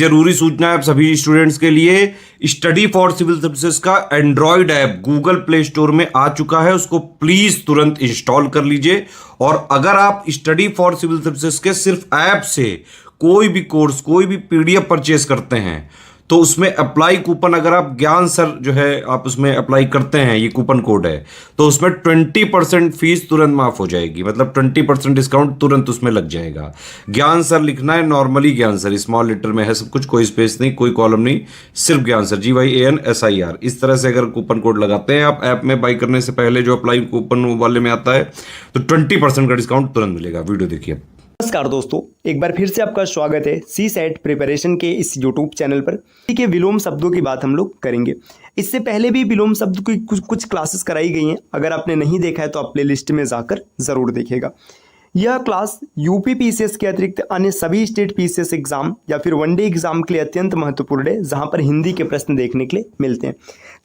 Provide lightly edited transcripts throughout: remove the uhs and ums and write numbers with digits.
जरूरी सूचना है आप सभी स्टूडेंट्स के लिए। स्टडी फॉर सिविल सर्विसेज का Android app Google play store में आ चुका है, उसको प्लीज तुरंत इंस्टॉल कर लीजिए। और अगर आप स्टडी फॉर सिविल सर्विसेज के सिर्फ ऐप से कोई भी कोर्स, कोई भी पीडीएफ परचेज करते हैं तो उसमें अप्लाई कूपन, अगर आप ज्ञान सर जो है आप उसमें अप्लाई करते हैं, ये कूपन कोड है, तो उसमें 20% फीस तुरंत माफ हो जाएगी। मतलब 20% डिस्काउंट तुरंत उसमें लग जाएगा। ज्ञान सर लिखना है, नॉर्मली ज्ञान सर स्मॉल लेटर में है सब कुछ, कोई स्पेस नहीं, कोई कॉलम नहीं, सिर्फ ज्ञान सर GYANSIR। इस तरह से अगर कूपन कोड लगाते हैं आप ऐप में बाई करने से पहले, जो अप्लाई कूपन वाले में आता है, तो 20% का डिस्काउंट तुरंत मिलेगा। वीडियो देखिए। नमस्कार दोस्तों, एक बार फिर से आपका स्वागत है CSAT प्रिपरेशन के इस YouTube चैनल पर। ठीक है, विलोम शब्दों की बात हम लोग करेंगे। इससे पहले भी विलोम शब्द की कुछ क्लासेस कराई गई हैं। अगर आपने नहीं देखा है तो आप प्ले लिस्ट में जाकर ज़रूर देखिएगा। यह क्लास यूपी PCS के अतिरिक्त अन्य सभी स्टेट PCS एग्जाम या फिर वनडे एग्जाम के लिए अत्यंत महत्वपूर्ण है, जहां पर हिंदी के प्रश्न देखने के लिए मिलते हैं।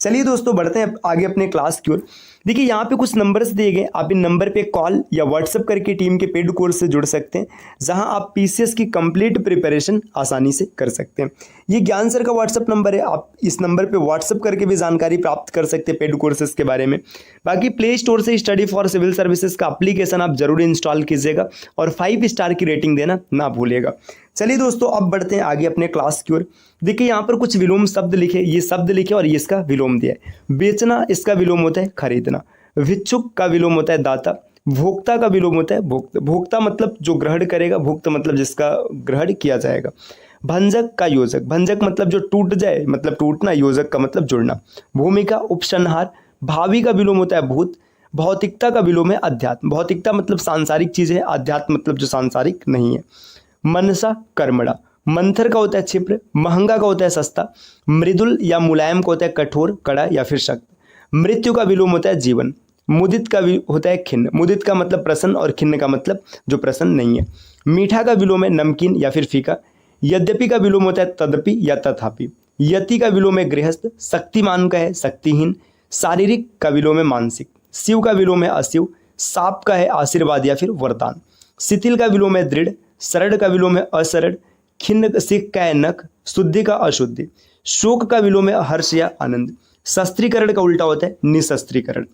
चलिए दोस्तों, बढ़ते हैं आगे अपने क्लास की ओर। देखिए, यहाँ पे कुछ नंबर्स दिए गए, आप इन नंबर पे कॉल या व्हाट्सएप करके टीम के पेड कोर्स से जुड़ सकते हैं, जहां आप PCS की कंप्लीट प्रिपरेशन आसानी से कर सकते हैं। ये ज्ञान सर का व्हाट्सएप नंबर है, आप इस नंबर पे व्हाट्सएप करके भी जानकारी प्राप्त कर सकते हैं पेड कोर्सेज के बारे में। बाकी प्ले स्टोर से स्टडी फॉर सिविल सर्विसेज का एप्लीकेशन आप जरूर इंस्टॉल कीजिएगा और 5 स्टार की रेटिंग देना ना भूलिएगा। चलिए दोस्तों, अब बढ़ते हैं आगे अपने क्लास की ओर। देखिए, यहाँ पर कुछ विलोम शब्द लिखे, ये शब्द लिखे और ये इसका विलोम दिया है। बेचना, इसका विलोम होता है खरीदना। भिक्षुक का विलोम होता है दाता। भोक्ता का विलोम होता है भुक्त। भोक्ता मतलब जो ग्रहण करेगा, भुक्त मतलब जिसका ग्रहण किया जाएगा। भंजक का योजक। भंजक मतलब जो टूट जाए, मतलब टूटना। योजक का मतलब जुड़ना। भूमिका उपसंहार। भावी का विलोम होता है भूत। भौतिकता का विलोम है अध्यात्म। भौतिकता मतलब सांसारिक चीज है, अध्यात्म मतलब जो सांसारिक नहीं है। मनसा कर्मणा। मंथर का होता है क्षिप्र। महंगा का होता है सस्ता। मृदुल या मुलायम का होता है कठोर, कड़ा या फिर सख्त। मृत्यु का विलोम होता है जीवन। मुदित का होता है खिन्न। मुदित का मतलब प्रसन्न और खिन्न का मतलब जो प्रसन्न नहीं है। मीठा का विलोम है नमकीन या फिर फीका। यद्यपि का विलोम होता है तदपि या तथापि। यति का विलोम है गृहस्थ। शक्तिमान का है शक्तिहीन। शारीरिक का विलोम है मानसिक। शिव का विलोम है अशिव। साप का है आशीर्वाद या फिर वरदान। शिथिल का विलोम है दृढ़। सरड़ का विलोम है असरड़। खिन्न सिख का है नख। शुद्धि का अशुद्धि। शोक का विलोम है हर्ष या आनंद। शस्त्रीकरण का उल्टा होता है निशस्त्रीकरण।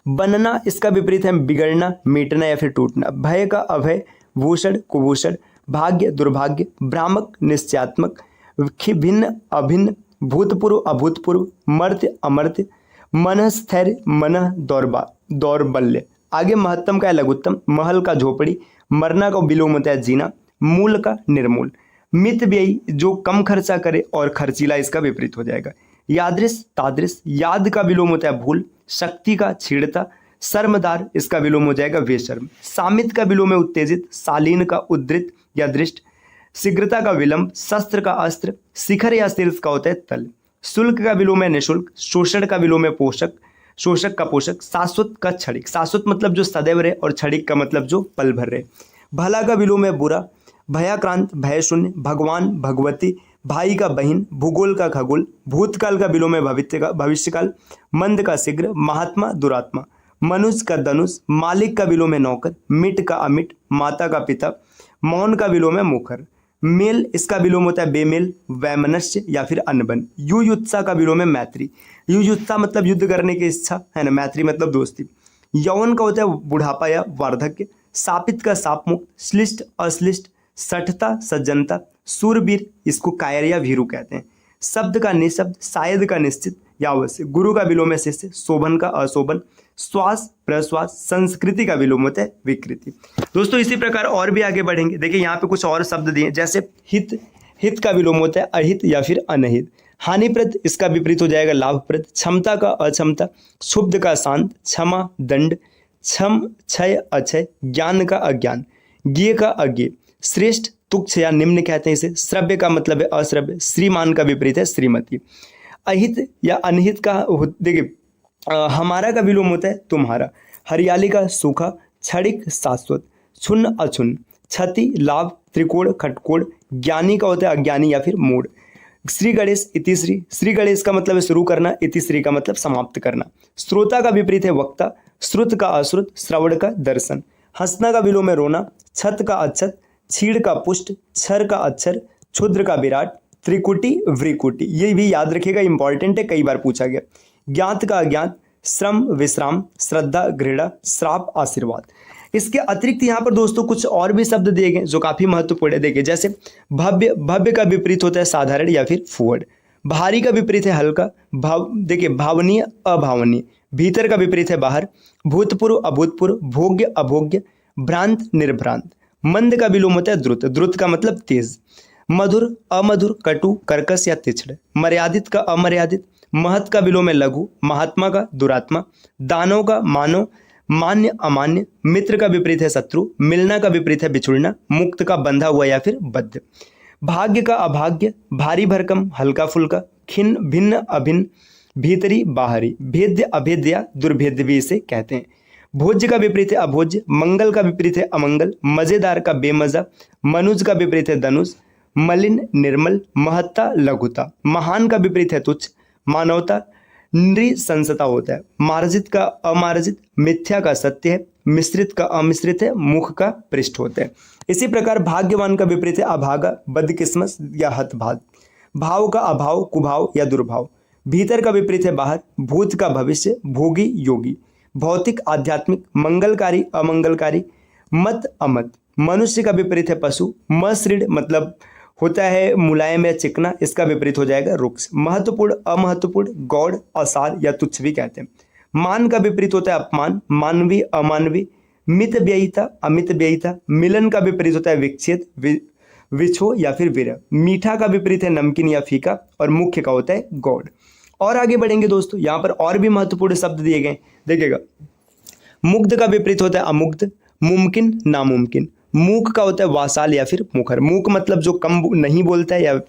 बनना, इसका विपरीत है बिगड़ना, मिटना या फिर टूटना। भय का अभय। भूषण कुभूषण। भाग्य दुर्भाग्य। भ्रामक निश्चयात्मक। भिन्न अभिन्न। भूतपूर्व अभूतपूर्व। मर्त्य अमर्त्य। मनस्थैर्य मन दौर्बल्य। आगे महत्तम का है लघुत्तम। महल का झोपड़ी। मरना का विलोम होता है जीना। मूल का निर्मूल। मित व्ययी, जो कम खर्चा करे, और खर्चीला इसका विपरीत हो जाएगा। यादृश तादृश। याद का विलोम होता है भूल। शक्ति का छीड़ता। शर्मदार, इसका विलोम हो जाएगा बेशर्म। सामित का विलोम है उत्तेजित। शालीन का उद्धृत या दृष्ट। शीघ्रता का विलंब। शस्त्र का अस्त्र। शिखर या शीर्ष का होता है तल। शुल्क का विलोम है निःशुल्क। शोषण का विलोम है पोषक। शोषक का पोषक। शाश्वत का क्षणिक। शाश्वत मतलब जो सदैव रहे, और क्षणिक का मतलब जो पल भर रहे। भला का विलोम है बुरा। भयाक्रांत भय शून्य। भगवान भगवती। भाई का बहन। भूगोल का खगोल। भूतकाल का विलोम है भविष्यकाल। मंद का शीघ्र। महात्मा दुरात्मा। मनुज का धनुष। मालिक का विलोम है नौकर। मिट का अमिट। माता का पिता। मौन का विलोम है मुखर। मेल, इसका विलोम होता है बेमेल, वैमनस्य या फिर अनबन। युयुत्सा का विलोम है मैत्री। युयुत्सा मतलब युद्ध करने की इच्छा है ना, मैत्री मतलब दोस्ती। यौवन का होता है बुढ़ापा या वार्धक्य। शापित का शाप मुक्त। श्लिष्ट अश्लिष्ट। सठता सज्जनता। सूरवीर, इसको कायर या भीरू कहते हैं। शब्द का निशब्द। शायद का निश्चित या अवश्य। गुरु का विलोम है शिष्य। शोभन का अशोभन। श्वास प्रश्वास। संस्कृति का विलोम होता है विकृति। दोस्तों, इसी प्रकार और भी आगे बढ़ेंगे। देखिए, यहाँ पे कुछ और शब्द दिए, जैसे हित। हित का विलोम होता है अहित या फिर अनहित। हानिप्रद, इसका विपरीत हो जाएगा लाभप्रद। क्षमता का अक्षमता। क्षुब्ध का शांत। क्षमा दंड। क्षम क्षय अक्षय। ज्ञान का अज्ञान। ज्ञेय का अज्ञेय। श्रेष्ठ तुच्छ या निम्न कहते हैं इसे। श्रव्य का मतलब है अश्रव्य। श्रीमान का विपरीत है श्रीमती। अहित या अनहित का देखिए, हमारा का विलोम होता है तुम्हारा। हरियाली का सूखा। क्षणिक शाश्वत। क्षुण्ण अक्षुण्ण। क्षति लाभ। त्रिकोण खटकोण। ज्ञानी का होता है अज्ञानी या फिर मूढ़। श्री गणेश इतिश्री। श्री गणेश का मतलब है शुरू करना। इतिश्री का मतलब समाप्त करना। श्रोता का विपरीत है वक्ता। श्रुत का अश्रुत। श्रवण का दर्शन। हंसना का विलोम है रोना। छत का अच्छत। छीड़ का पुष्ट। क्षर का अक्षर। क्षुद्र का विराट, त्रिकुटी व्रिकुटी, ये भी याद रखिएगा, इंपॉर्टेंट है, कई बार पूछा गया। ज्ञात का अज्ञात, श्रम विश्राम, श्रद्धा घृणा, श्राप आशीर्वाद। इसके अतिरिक्त यहाँ पर दोस्तों कुछ और भी शब्द दिए गए जो काफी महत्वपूर्ण है। देखिए जैसे भव्य, भव्य का विपरीत होता है साधारण या फिर फुहड़। भारी का विपरीत है हल्का। देखिए भावनीय अभावनीय। भीतर का विपरीत है बाहर। भूतपूर्व अभूतपूर्व। भोग्य अभोग्य। भ्रांत निर्भ्रांत। मंद का विलोम होता है द्रुत। द्रुत का मतलब तेज। मधुर अमधुर, कटु कर्कश या तीक्ष्ण। मर्यादित का अमर्यादित। महत का विलोम है लघु। महात्मा का दुरात्मा। दानव का मानव। मान्य अमान्य। मित्र का विपरीत है शत्रु। मिलना का विपरीत है बिछुड़ना। मुक्त का बंधा हुआ या फिर बद्ध। भाग्य का अभाग्य। भारी भरकम हल्का फुल्का। खिन्न भिन्न अभिन्न। भीतरी बाहरी। भेद्य अभेद्य दुर्भेद्य भी इसे कहते हैं। भोज्य का विपरीत है अभोज्य। मंगल का विपरीत है अमंगल। मजेदार का बेमजा। मनुज का विपरीत है धनुष। मलिन निर्मल। महत्ता लघुता। महान का विपरीत है तुच्छ। मानवता नृशंसता होता है। मार्जित का अमार्जित। मिथ्या का सत्य है। मिश्रित का अमिश्रित है। मुख का पृष्ठ होता है। इसी प्रकार भाग्यवान का विपरीत है अभागा, बदकिस्मत या हतभाग। भाव का अभाव, कुभाव या दुर्भाव। भीतर का विपरीत है बाहर। भूत का भविष्य। भोगी योगी। भौतिक आध्यात्मिक। मंगलकारी अमंगलकारी। मत अमत। मनुष्य का विपरीत है पशु। मसृण मतलब होता है मुलायम या चिकना, इसका विपरीत हो जाएगा रुक्ष। महत्वपूर्ण अमहत्वपूर्ण। गौड़ असार या तुच्छ भी कहते हैं। मान का विपरीत होता है अपमान। मानवी अमानवी। मित व्ययिता अमित व्ययिता। मिलन का विपरीत होता है विच्छेद विछो या फिर विरह। मीठा का विपरीत है नमकीन या फीका। और मुख्य का होता है गौड़। और आगे बढ़ेंगे दोस्तों, यहाँ पर और भी महत्वपूर्ण शब्द दिए गए, देखिएगा। मुग्ध का विपरीत होता है अमुग्ध। मुमकिन नामुमकिन। मूक का होता है वासाल या फिर मुखर। मूक मतलब जो कम नहीं बोलता है या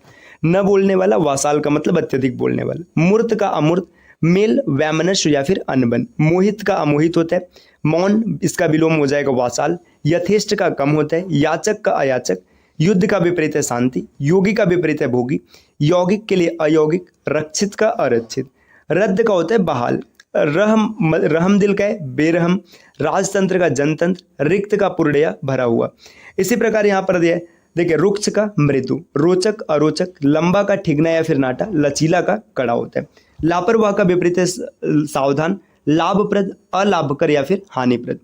न बोलने वाला। वासाल का मतलब अत्यधिक बोलने वाला। मूर्त का अमूर्त। मेल वैमनस्य या फिर अनबन। मोहित का अमोहित होता है। मौन, इसका विलोम हो जाएगा वासाल। यथेष्ट का कम होता है। याचक का अयाचक। युद्ध का विपरीत है शांति। योगी का विपरीत है भोगी। यौगिक के लिए अयौगिक। रक्षित का अरक्षित। रद्द का होता है बहाल। रहम दिल का है बेरहम। राजतंत्र का जनतंत्र। रिक्त का पुरड़िया भरा हुआ। इसी प्रकार यहाँ पर दिया है, देखिए रुक्ष का मृदु। रोचक अरोचक। लंबा का ठिगना या फिर नाटा। लचीला का कड़ा होता है। लापरवाह का विपरीत है सावधान। लाभप्रद अलाभकर या फिर हानिप्रद।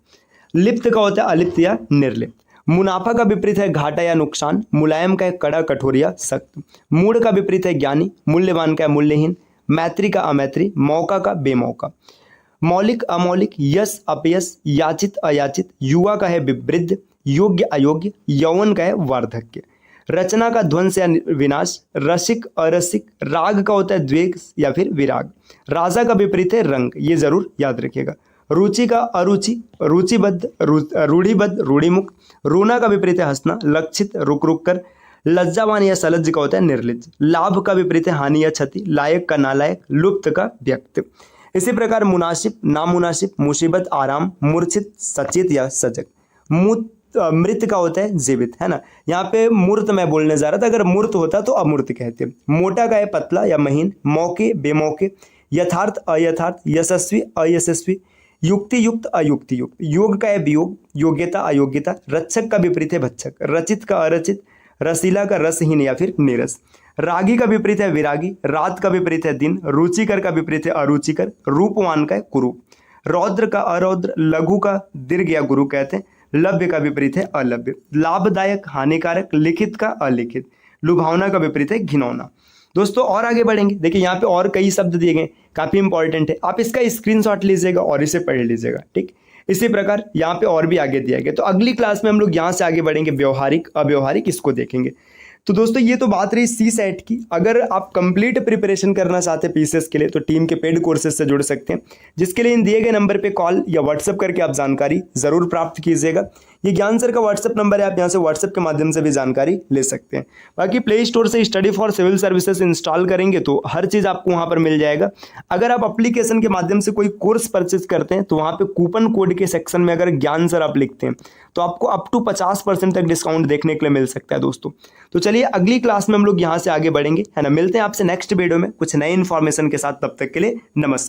लिप्त का होता है अलिप्त या निर्लिप्त। मुनाफा का विपरीत है घाटा या नुकसान। मुलायम का है कड़ा कठोर या सख्त। मूढ़ का विपरीत है ज्ञानी। मूल्यवान का है मूल्यहीन। मैत्री का अमैत्री। मौका का बेमौका। मौलिक अमौलिक। यश अपयश। याचित अयाचित। युवा का है वृद्ध। योग्य अयोग्य। यौवन का है वार्धक्य। रचना का ध्वंस या विनाश। रसिक अरसिक। राग का होता है द्वेग या फिर विराग। राजा का विपरीत है रंग, ये जरूर याद रखिएगा। रुचि का अरुचि। रुचिबद्ध रूढ़िबद्ध रूढ़िमुक्त। रोना का विपरीत है हंसना। लक्षित रुक रुक कर। लज्जावान या सलज्ज का होता है निर्लज्ज। लाभ का विपरीत है हानि या क्षति। लायक का नालायक। लुप्त का व्यक्त। इसी प्रकार मुनासिब नामुनासिब। मुसीबत आराम। मूर्छित सचेत या सजग। मृत का होता है जीवित, है ना। यहाँ पे मूर्त मैं बोलने जा रहा था, अगर मूर्त होता तो अमूर्त कहते। मोटा का है पतला या महीन। मौके बेमौके। यथार्थ अयथार्थ। यशस्वी अयशस्वी। युक्ति युक्त अयुक्ति युक्त। योग का है वियोग। योग्यता अयोग्यता। रक्षक का विपरीत है भक्षक। रचित का अरचित। रसीला का रसहीन या फिर नीरस। रागी का विपरीत है विरागी। रात का विपरीत है दिन। रुचिकर का विपरीत है अरुचिकर। रूपवान का है कुरूप। रौद्र का अरौद्र। लघु का दीर्घ या गुरु कहते हैं। लभ्य का विपरीत है अलभ्य। लाभदायक हानिकारक। लिखित का अलिखित। लुभावना का विपरीत है घिनौना। दोस्तों और आगे बढ़ेंगे, देखिए यहाँ पे और कई शब्द दिए गए, काफी इंपॉर्टेंट है, आप इसका स्क्रीनशॉट लीजिएगा और इसे पढ़ लीजिएगा, ठीक। इसी प्रकार यहाँ पे और भी आगे दिया गया। तो अगली क्लास में हम लोग यहाँ से आगे बढ़ेंगे, व्यवहारिक अव्यवहारिक, इसको देखेंगे। तो दोस्तों ये तो बात रही सी सेट की। अगर आप कंप्लीट प्रिपरेशन करना चाहते हैं पीसीएस के लिए तो टीम के पेड कोर्सेज से जुड़ सकते हैं, जिसके लिए इन दिए गए नंबर पे कॉल या व्हाट्सएप करके आप जानकारी जरूर प्राप्त कीजिएगा। ये ज्ञान सर का व्हाट्सएप नंबर है, आप यहाँ से व्हाट्सएप के माध्यम से भी जानकारी ले सकते हैं। बाकी प्ले स्टोर से study for civil services install करेंगे तो हर चीज़ आपको वहाँ पर मिल जाएगा। अगर आप एप्लीकेशन के माध्यम से कोई कोर्स परचेज करते हैं तो वहाँ पे कूपन कोड के सेक्शन में अगर ज्ञान सर आप लिखते हैं तो आपको अप टू 50% तक डिस्काउंट देखने के लिए मिल सकता है दोस्तों। तो चलिए अगली क्लास में हम लोग यहाँ से आगे बढ़ेंगे, है ना। मिलते हैं आपसे नेक्स्ट वीडियो में कुछ नए इन्फॉर्मेशन के साथ, तब तक के लिए नमस्कार।